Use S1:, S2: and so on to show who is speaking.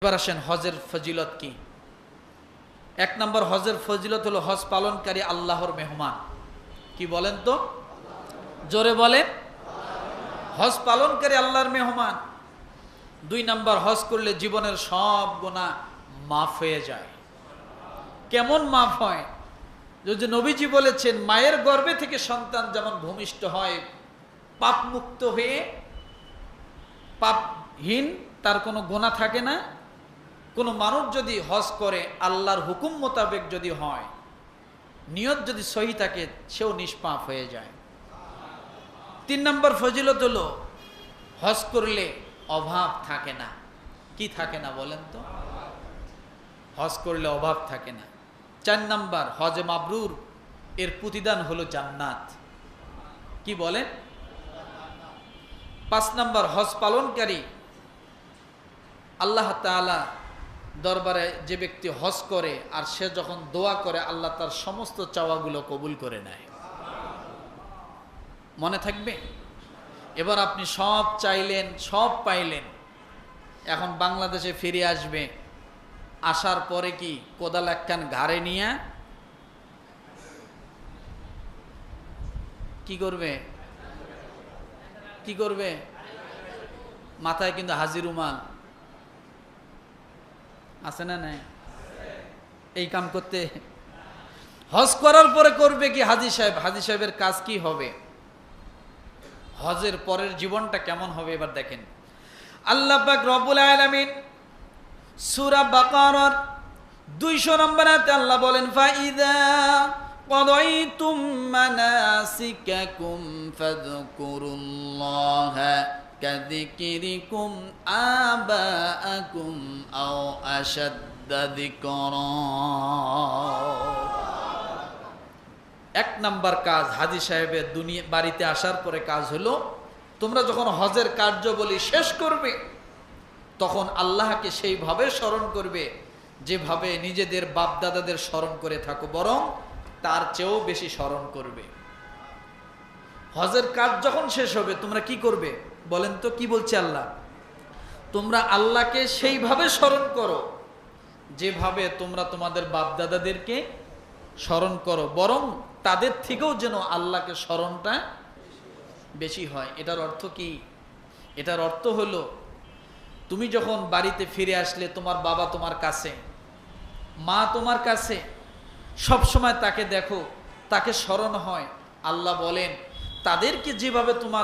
S1: এবার আসেন হজের ফজিলত কি। এক নম্বর হজের ফজিলত হলো হজ পালনকারী আল্লাহর মেহমান। কি বলেন তো, জোরে বলেন। হজ পালনকারী আল্লাহর মেহমান। দুই নম্বর, হজ করলে জীবনের সব গুনাহ মাফ হয়ে যায়। কেমন মাফ হয়? যদি নবীজি বলেছেন, মায়ের গর্ভে থেকে সন্তান যেমন ভূমিষ্ঠ হয় পাপ মুক্ত হয়ে, পাপহীন, তার কোনো গুনাহ থাকে না, কোনো মানুষ যদি হজ করে আল্লাহর হুকুম মোতাবেক যদি হয়, নিয়ত যদি সহি থাকে, সেও নিষ্পাপ হয়ে যায়। তিন নম্বর ফজিলত হলো হজ করলে অভাব থাকে না। কি থাকে না বলেন তো? হজ করলে অভাব থাকে না। চার নম্বর, হজে মাবরুর এর প্রতিদান হলো জান্নাত। কি বলেন? পাঁচ নম্বর, হজ পালনকারী আল্লাহ তাআলা দরবারে যে ব্যক্তি হজ করে আর সে যখন দোয়া করে, আল্লাহ তার সমস্ত চাওয়াগুলো কবুল করে নেয়। মনে থাকবে? এবার আপনি সব চাইলেন, সব পাইলেন, এখন বাংলাদেশে ফিরে আসবে। আসার পরে কি কোদাল একখান ঘাড়ে নিয়ে কি করবে? কি করবে? মাথায় কিন্তু হাজি রুমাল আছে না নাই? এই কাম করতে হজ করার পরে করবে কি হাজি সাহেব? হাজি সাহেবের কাজ কি হবে? হজের পরের জীবনটা কেমন হবে এবার দেখেন। আল্লাহ পাক রব্বুল আলামিন সূরা বাকারার 200 নম্বর আয়াতে আল্লাহ বলেন, ফাইদা قضيتم مناسككم فاذكروا الله كذكركم آباءكم أو أشد ذكرا। এক নাম্বার কাজ হাজী সাহেবের দুনিয়া বাড়িতে আসার পরে কাজ হলো, তোমরা যখন হজের কার্যাবলী শেষ করবে তখন আল্লাহকে সেইভাবে স্মরণ করবে যেভাবে নিজেদের বাপ দাদাদের স্মরণ করে থাকো, বরং তার চেয়েও বেশি স্মরণ করবে। হজের কাজ যখন শেষ হবে তোমরা কি করবে বলেন তো? কি বলছে আল্লাহ? তোমরা আল্লাহকে সেইভাবে স্মরণ করো যেভাবে তোমরা তোমাদের বাপ দাদাদেরকে স্মরণ করো, বরং তাদের থেকেও যেন আল্লাহকে স্মরণটা বেশি হয়। এটার অর্থ কি? এটার অর্থ হলো, তুমি যখন বাড়িতে ফিরে আসলে তোমার বাবা তোমার কাছে, মা তোমার কাছে, সব সময় তাকে দেখো, তাকে স্মরণ হয়। আল্লাহ বলেন, তাদেরকে যেভাবে তোমার